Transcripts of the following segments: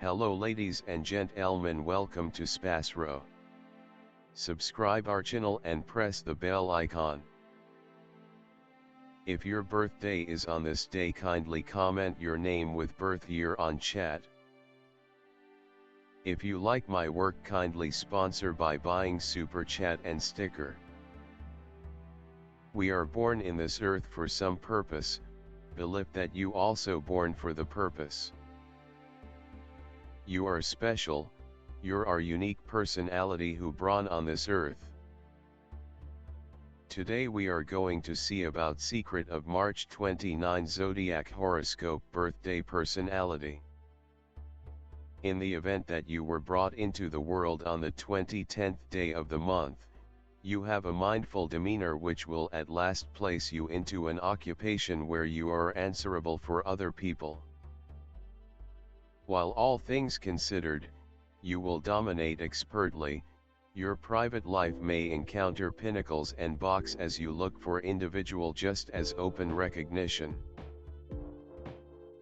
Hello ladies and gentlemen, welcome to SPASRO. Subscribe our channel and press the bell icon. If your birthday is on this day, kindly comment your name with birth year on chat. If you like my work, kindly sponsor by buying super chat and sticker. We are born in this earth for some purpose, believe that you also born for the purpose. You are special, you're our unique personality who born on this earth. Today we are going to see about secret of March 29 Zodiac horoscope birthday personality. In the event that you were brought into the world on the 10th day of the month, you have a mindful demeanor which will at last place you into an occupation where you are answerable for other people. While all things considered, you will dominate expertly. Your private life may encounter pinnacles and box as you look for individual just as open recognition.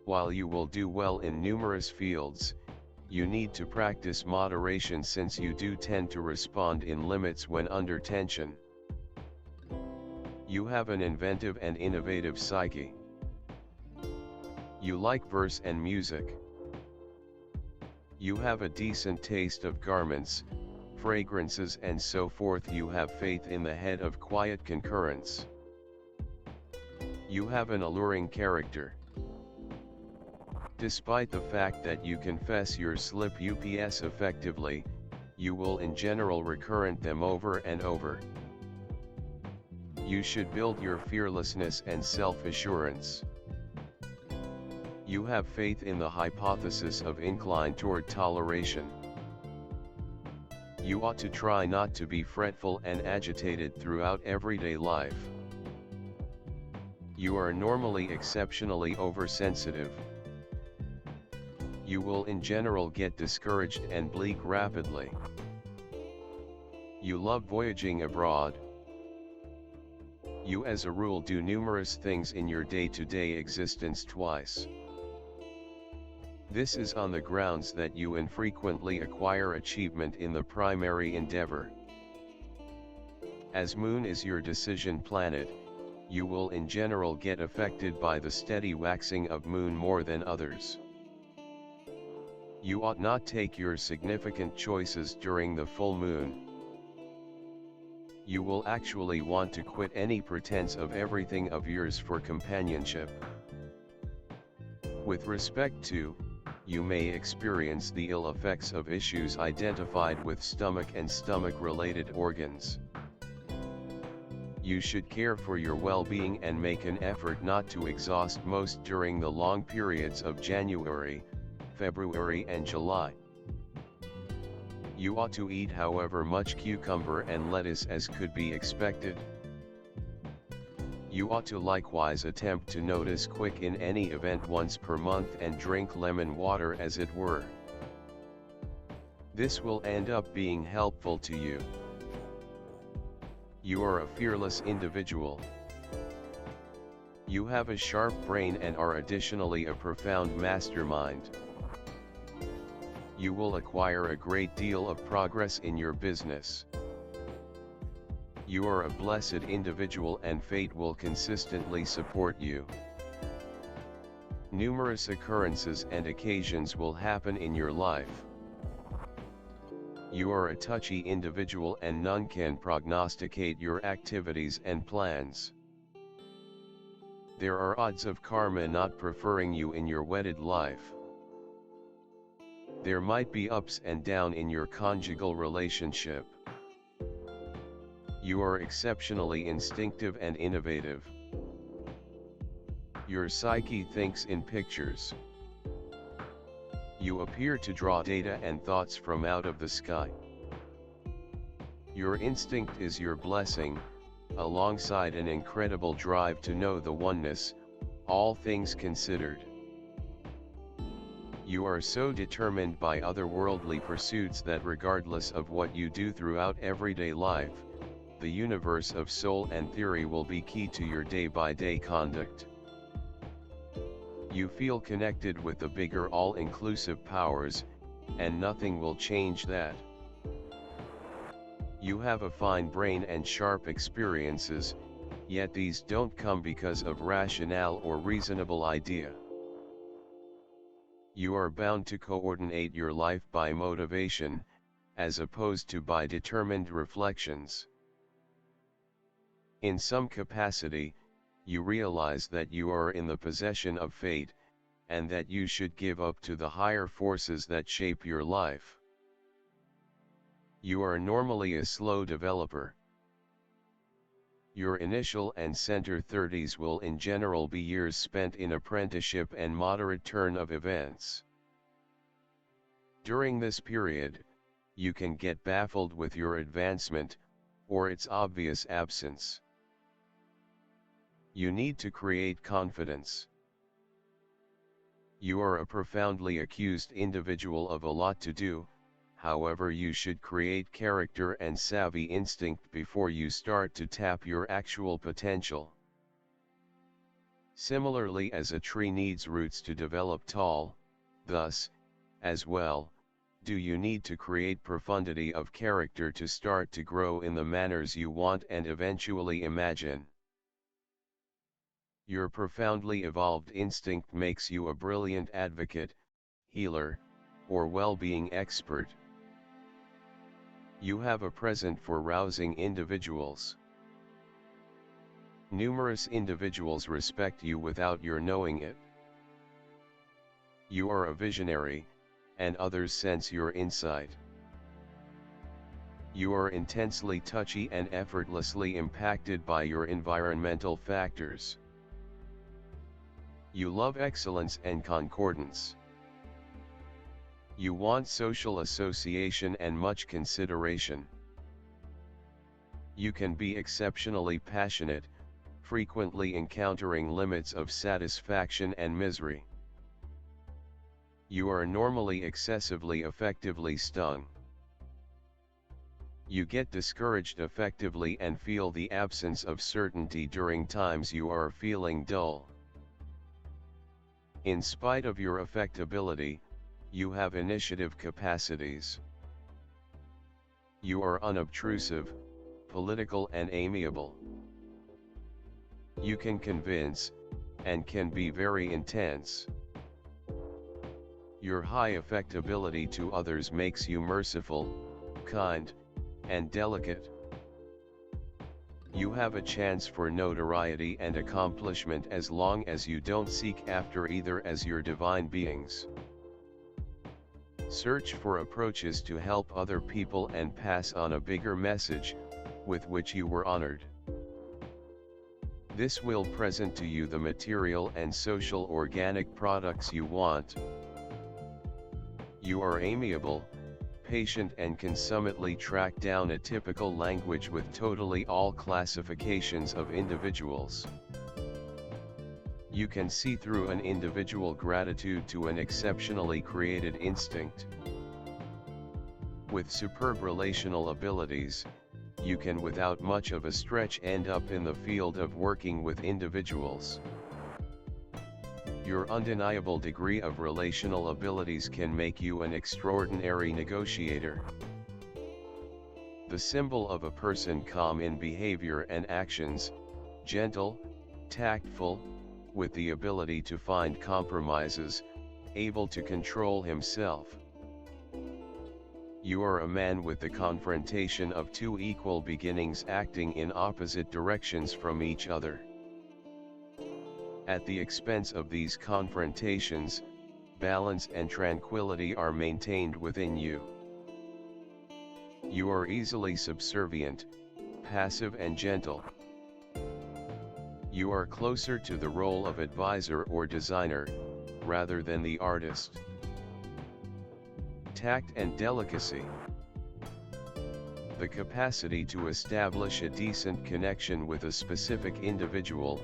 While you will do well in numerous fields, you need to practice moderation since you do tend to respond in limits when under tension. You have an inventive and innovative psyche. You like verse and music. You have a decent taste of garments, fragrances and so forth. You have faith in the head of quiet concurrence. You have an alluring character. Despite the fact that you confess your slip ups effectively, you will in general recurrent them over and over. You should build your fearlessness and self-assurance. You have faith in the hypothesis of incline toward toleration. You ought to try not to be fretful and agitated throughout everyday life. You are normally exceptionally oversensitive. You will in general get discouraged and bleak rapidly. You love voyaging abroad. You as a rule do numerous things in your day-to-day existence twice. This is on the grounds that you infrequently acquire achievement in the primary endeavor. As Moon is your decision planet, you will in general get affected by the steady waxing of Moon more than others. You ought not take your significant choices during the full moon. You will actually want to quit any pretense of everything of yours for companionship. With respect to, you may experience the ill effects of issues identified with stomach and stomach-related organs. You should care for your well-being and make an effort not to exhaust most during the long periods of January, February and July. You ought to eat however much cucumber and lettuce as could be expected. You ought to likewise attempt to notice quick in any event once per month and drink lemon water as it were. This will end up being helpful to you. You are a fearless individual. You have a sharp brain and are additionally a profound mastermind. You will acquire a great deal of progress in your business. You are a blessed individual and fate will consistently support you. Numerous occurrences and occasions will happen in your life. You are a touchy individual and none can prognosticate your activities and plans. There are odds of karma not preferring you in your wedded life. There might be ups and downs in your conjugal relationship. You are exceptionally instinctive and innovative. Your psyche thinks in pictures. You appear to draw data and thoughts from out of the sky. Your instinct is your blessing, alongside an incredible drive to know the oneness, all things considered. You are so determined by otherworldly pursuits that regardless of what you do throughout everyday life, the universe of soul and theory will be key to your day-by-day conduct. You feel connected with the bigger all-inclusive powers, and nothing will change that. You have a fine brain and sharp experiences, yet these don't come because of rationale or reasonable idea. You are bound to coordinate your life by motivation, as opposed to by determined reflections. In some capacity, you realize that you are in the possession of fate, and that you should give up to the higher forces that shape your life. You are normally a slow developer. Your initial and center 30s will in general be years spent in apprenticeship and moderate turn of events. During this period, you can get baffled with your advancement, or its obvious absence. You need to create confidence. You are a profoundly accused individual of a lot to do. However, you should create character and savvy instinct before you start to tap your actual potential. Similarly, as a tree needs roots to develop tall, thus, as well, do you need to create profundity of character to start to grow in the manners you want and eventually imagine. Your profoundly evolved instinct makes you a brilliant advocate, healer, or well-being expert. You have a present for rousing individuals. Numerous individuals respect you without your knowing it. You are a visionary, and others sense your insight. You are intensely touchy and effortlessly impacted by your environmental factors. You love excellence and concordance. You want social association and much consideration. You can be exceptionally passionate, frequently encountering limits of satisfaction and misery. You are normally excessively effectively stung. You get discouraged effectively and feel the absence of certainty during times you are feeling dull. In spite of your affectability, you have initiative capacities. You are unobtrusive, political and amiable. You can convince, and can be very intense. Your high affectability to others makes you merciful, kind, and delicate. You have a chance for notoriety and accomplishment as long as you don't seek after either as your divine beings. Search for approaches to help other people and pass on a bigger message, with which you were honored. This will present to you the material and social organic products you want. You are amiable, patient and can summitely track down a typical language with totally all classifications of individuals. You can see through an individual gratitude to an exceptionally created instinct. With superb relational abilities, you can without much of a stretch end up in the field of working with individuals. Your undeniable degree of relational abilities can make you an extraordinary negotiator. The symbol of a person calm in behavior and actions, gentle, tactful, with the ability to find compromises, able to control himself. You are a man with the confrontation of two equal beginnings acting in opposite directions from each other. At the expense of these confrontations, balance and tranquility are maintained within you. You are easily subservient, passive and gentle. You are closer to the role of advisor or designer, rather than the artist. Tact and delicacy. The capacity to establish a decent connection with a specific individual,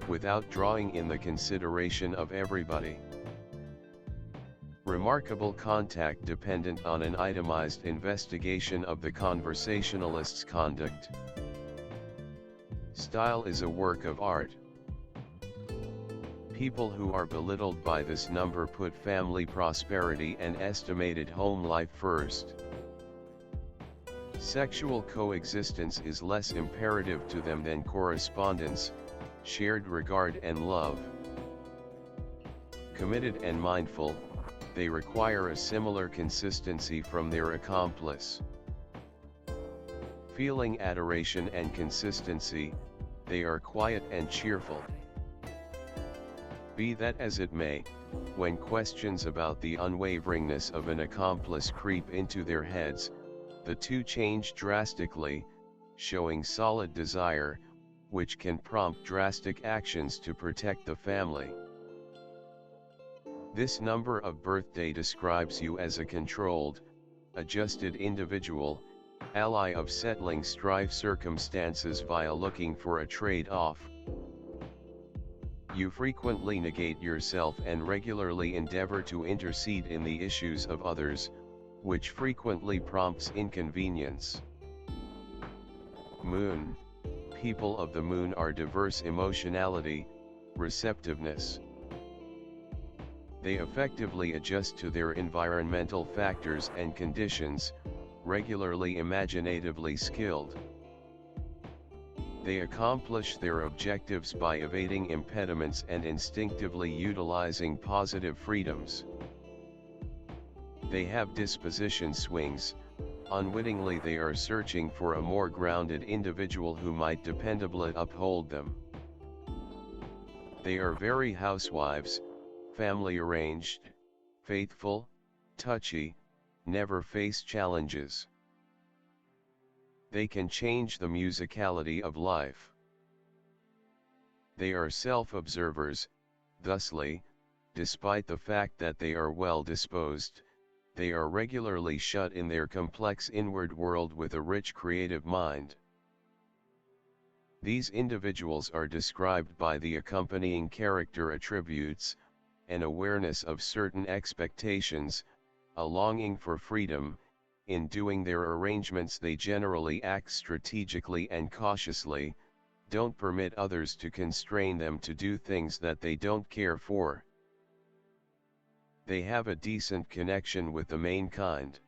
without drawing in the consideration of everybody. Remarkable contact dependent on an itemized investigation of the conversationalist's conduct. Style is a work of art. People who are belittled by this number put family prosperity and estimated home life first. Sexual coexistence is less imperative to them than correspondence, shared regard and love. Committed and mindful, they require a similar consistency from their accomplice. Feeling adoration and consistency, they are quiet and cheerful. Be that as it may, when questions about the unwaveringness of an accomplice creep into their heads, the two change drastically, showing solid desire, which can prompt drastic actions to protect the family. This number of birthday describes you as a controlled, adjusted individual, ally of settling strife circumstances via looking for a trade-off. You frequently negate yourself and regularly endeavor to intercede in the issues of others, which frequently prompts inconvenience. Moon. People of the moon are diverse emotionality, receptiveness. They effectively adjust to their environmental factors and conditions, regularly imaginatively skilled. They accomplish their objectives by evading impediments and instinctively utilizing positive freedoms. They have disposition swings. Unwittingly they are searching for a more grounded individual who might dependably uphold them. They are very housewives, family arranged, faithful, touchy, never face challenges. They can change the musicality of life. They are self-observers, thusly, despite the fact that they are well-disposed, they are regularly shut in their complex inward world with a rich creative mind. These individuals are described by the accompanying character attributes: an awareness of certain expectations, a longing for freedom. In doing their arrangements they generally act strategically and cautiously, don't permit others to constrain them to do things that they don't care for. They have a decent connection with the mankind.